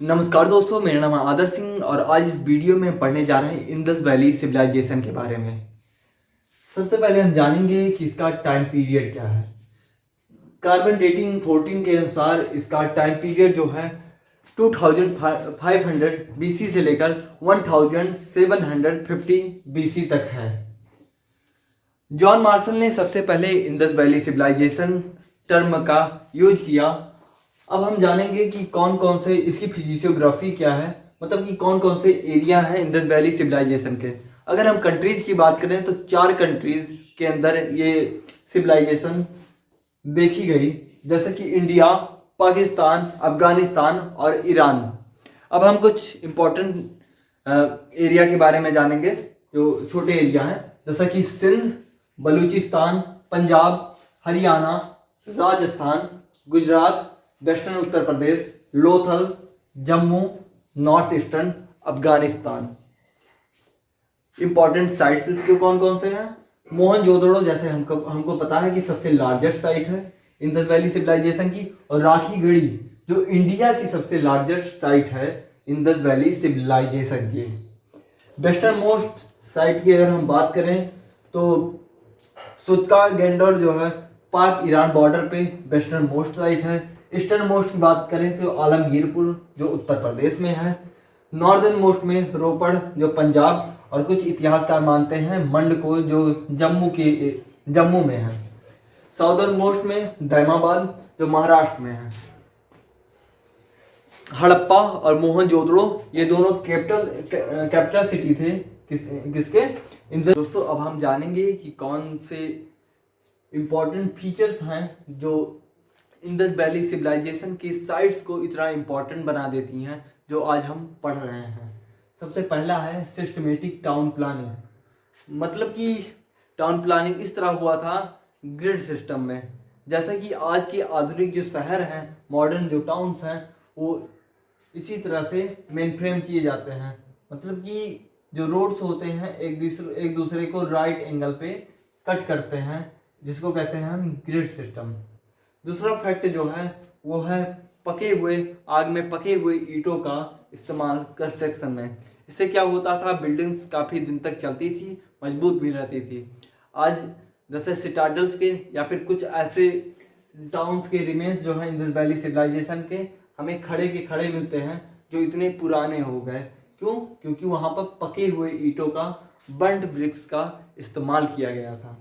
नमस्कार दोस्तों, मेरा नाम है आदर सिंह और आज इस वीडियो में हम पढ़ने जा रहे हैं इंडस वैली सिविलाइजेशन के बारे में। सबसे पहले हम जानेंगे कि इसका टाइम पीरियड क्या है। कार्बन डेटिंग 14 के अनुसार इसका टाइम पीरियड जो है 2500 बीसी से लेकर 1750 बीसी तक है। जॉन मार्शल ने सबसे पहले इंडस वैली सिविलाइजेशन टर्म का यूज किया। अब हम जानेंगे कि कौन कौन से इसकी फिजियोग्राफी क्या है, मतलब कि कौन कौन से एरिया हैं इंडस वैली सिविलाइजेशन के। अगर हम कंट्रीज की बात करें तो 4 कंट्रीज के अंदर ये सिविलाइजेशन देखी गई, जैसे कि इंडिया, पाकिस्तान, अफगानिस्तान और ईरान। अब हम कुछ इम्पोर्टेंट एरिया के बारे में जानेंगे जो छोटे एरिया हैं, जैसा कि Sindh, Balochistan, Punjab, Haryana, Rajasthan, Gujarat, western Uttar Pradesh, Lothal, Jammu, north eastern Afghanistan. Important sites इसके कौन कौन से हैं? मोहनजोदड़ो, जैसे हमको पता है कि सबसे लार्जेस्ट साइट है इंडस वैली सिविलाइजेशन की, और राखी गढ़ी जो इंडिया की सबसे लार्जेस्ट साइट है इंडस वैली सिविलाइजेशन की। वेस्टर्न मोस्ट साइट की अगर हम बात करें तो सुतका गेंडोर जो है पाक ईरान बॉर्डर पे वेस्टर्न मोस्ट साइट है। ईस्टर्न मोस्ट की बात करें तो आलमगीरपुर जो उत्तर प्रदेश में है। नॉर्दर्न मोस्ट में रोपड़ जो पंजाब, और कुछ इतिहासकार मानते हैं मंड को जो जम्मू में है। साउदर्न मोस्ट में दैमाबाद जो महाराष्ट्र में है। हड़प्पा और मोहनजोदड़ो ये दोनों कैपिटल सिटी थे किसके? दोस्तों, अब हम जानेंगे कि कौन से इंपॉर्टेंट फीचर्स हैं जो इंडस वैली सिविलाइजेशन की साइट्स को इतना इंपॉर्टेंट बना देती हैं जो आज हम पढ़ रहे हैं। सबसे पहला है सिस्टमेटिक टाउन प्लानिंग। मतलब कि टाउन प्लानिंग इस तरह हुआ था ग्रिड सिस्टम में, जैसे कि आज के आधुनिक जो शहर हैं, मॉडर्न जो टाउन्स हैं, वो इसी तरह से मेन फ्रेम किए जाते हैं। मतलब कि जो रोड्स होते हैं एक दूसरे को राइट एंगल पे कट करते हैं, जिसको कहते हैं हम ग्रिड सिस्टम। दूसरा फैक्ट जो है वो है आग में पके हुए ईंटों का इस्तेमाल कंस्ट्रक्शन में। इससे क्या होता था, बिल्डिंग्स काफ़ी दिन तक चलती थी, मजबूत भी रहती थी। आज जैसे सिटाडल्स के या फिर कुछ ऐसे टाउन्स के रिमेन्स जो हैं इंडस वैली सिविलाइजेशन के, हमें खड़े के खड़े मिलते हैं जो इतने पुराने हो गए। क्यों? क्योंकि वहाँ पर पके हुए ईंटों का, बर्न्ड ब्रिक्स का इस्तेमाल किया गया था।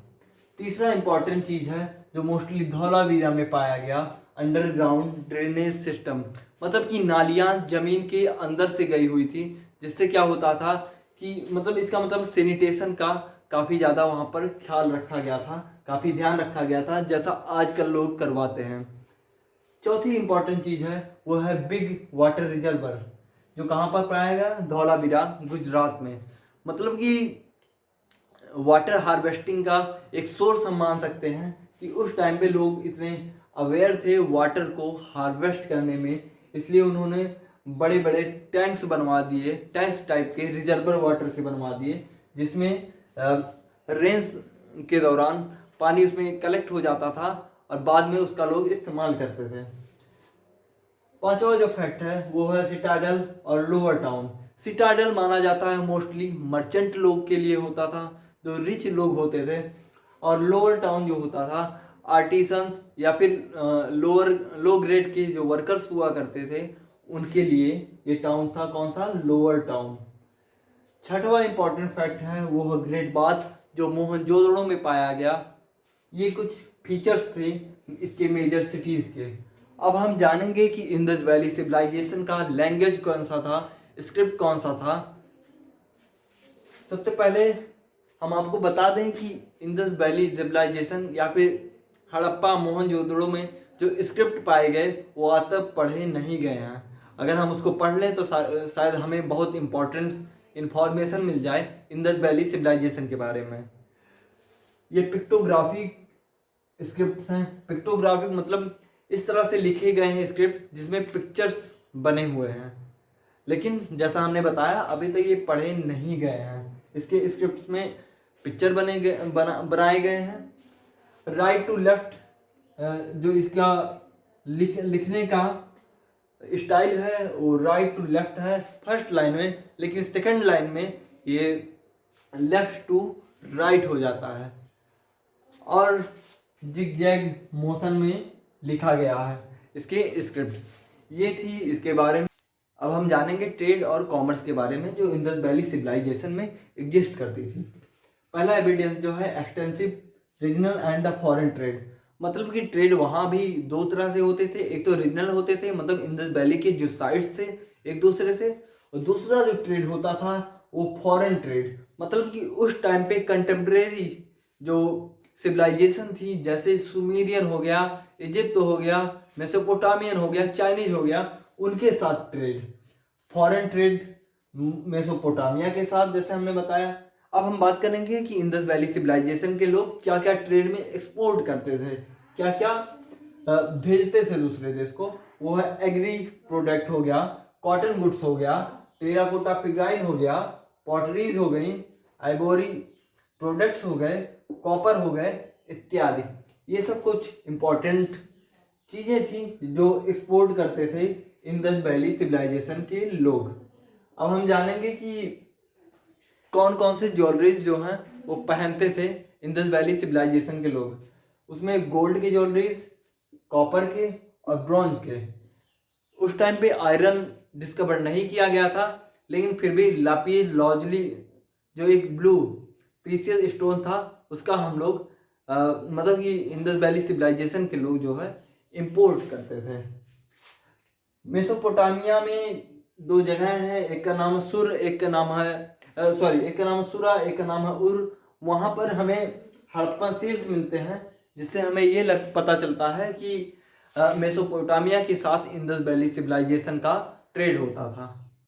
तीसरा इंपॉर्टेंट चीज है जो मोस्टली धौलावीरा में पाया गया, अंडरग्राउंड ड्रेनेज सिस्टम। मतलब कि नालियां जमीन के अंदर से गई हुई थी, जिससे क्या होता था कि मतलब इसका मतलब सैनिटेशन का काफ़ी ज़्यादा वहाँ पर ख्याल रखा गया था, काफ़ी ध्यान रखा गया था, जैसा आजकल लोग करवाते हैं। चौथी इंपॉर्टेंट चीज़ है वो है बिग वाटर रिजर्वर, जो कहाँ पर पाया गया? धौलावीरा, गुजरात में। मतलब कि वाटर हार्वेस्टिंग का एक सोर्स हम मान सकते हैं कि उस टाइम पे लोग इतने अवेयर थे वाटर को हार्वेस्ट करने में, इसलिए उन्होंने बड़े बड़े टैंक्स बनवा दिए, टैंक्स टाइप के रिजर्वर वाटर के बनवा दिए, जिसमें रेंस के दौरान पानी उसमें कलेक्ट हो जाता था और बाद में उसका लोग इस्तेमाल करते थे। पांचवा जो फैक्ट है वो है सिटाडल और लोअर टाउन। सिटाडल माना जाता है मोस्टली मर्चेंट लोग के लिए होता था, जो रिच लोग होते थे, और लोअर टाउन जो होता था आर्टिसंस या फिर लो ग्रेड के जो वर्कर्स हुआ करते थे, उनके लिए ये टाउन था। कौन सा? Lower town. छठवां इंपॉर्टेंट फैक्ट है वो है ग्रेट बाथ, जो मोहनजोदड़ो में पाया गया। ये कुछ फीचर्स थे इसके मेजर सिटीज के। अब हम जानेंगे कि इंडस वैली सिविलाइजेशन का लैंग्वेज कौन सा था, स्क्रिप्ट कौन सा था। सबसे पहले हम आपको बता दें कि इंडस वैली सिविलाइजेशन या फिर हड़प्पा, मोहनजोदड़ो में जो स्क्रिप्ट पाए गए वो आज तक पढ़े नहीं गए हैं। अगर हम उसको पढ़ लें तो शायद हमें बहुत इंपॉर्टेंट इंफॉर्मेशन मिल जाए इंडस वैली सिविलाइजेशन के बारे में। ये पिक्टोग्राफिक स्क्रिप्ट्स हैं। पिक्टोग्राफिक मतलब इस तरह से लिखे गए हैं स्क्रिप्ट जिसमें पिक्चर्स बने हुए हैं, लेकिन जैसा हमने बताया अभी तक ये पढ़े नहीं गए हैं। इसके स्क्रिप्ट्स में पिक्चर बनाए गए हैं। राइट टू लेफ्ट जो इसका लिखने का स्टाइल है वो राइट टू लेफ्ट है फर्स्ट लाइन में, लेकिन सेकंड लाइन में ये लेफ्ट टू राइट हो जाता है और जिगजैग मोशन में लिखा गया है इसके स्क्रिप्ट। ये थी इसके बारे में। अब हम जानेंगे ट्रेड और कॉमर्स के बारे में जो इंडस वैली सिविलाइजेशन में एग्जिस्ट करती थी। पहला एविडेंस जो है extensive regional and the foreign trade, मतलब कि ट्रेड वहाँ भी दो तरह से होते थे। एक तो रीजनल होते थे, मतलब इंडस वैली के जो साइड्स थे एक दूसरे से, और दूसरा जो ट्रेड होता था वो फॉरेन ट्रेड, मतलब कि उस टाइम पे कंटेम्प्रेरी जो सिविलाइजेशन थी जैसे सुमेरियन हो गया, इजिप्ट हो गया, मेसोपोटामियन हो गया, चाइनीज हो गया, उनके साथ ट्रेड। फॉरेन ट्रेड मेसोपोटामिया के साथ जैसे हमने बताया। अब हम बात करेंगे कि इंडस वैली सिविलाइजेशन के लोग क्या क्या ट्रेड में एक्सपोर्ट करते थे, क्या क्या भेजते थे दूसरे देश को। वो है एग्री प्रोडक्ट हो गया, कॉटन गुड्स हो गया, टेराकोटा पिग्राइन हो गया, पॉटरीज हो गई, आइवोरी प्रोडक्ट्स हो गए, कॉपर हो गए इत्यादि। ये सब कुछ इंपॉर्टेंट चीज़ें थी जो एक्सपोर्ट करते थे इंडस वैली सिविलाइजेशन के लोग। अब हम जानेंगे कि कौन कौन से ज्वेलरीज जो हैं वो पहनते थे इंडस वैली सिविलाइजेशन के लोग। उसमें गोल्ड के ज्वेलरीज, कॉपर के और ब्रॉन्ज के। उस टाइम पे आयरन डिस्कवर नहीं किया गया था, लेकिन फिर भी लापीज लॉजली जो एक ब्लू प्रीशियस स्टोन था उसका हम लोग मतलब कि इंडस वैली सिविलाइजेशन के लोग जो है इंपोर्ट करते थे। मेसोपोटामिया में दो जगह हैं, एक का नाम सुर, एक का नाम है एक का नाम सुरा, एक का नाम है उर। वहाँ पर हमें हड़प्पा सील्स मिलते हैं जिससे हमें ये पता चलता है कि मेसोपोटामिया के साथ इंडस वैली सिविलाइजेशन का ट्रेड होता था।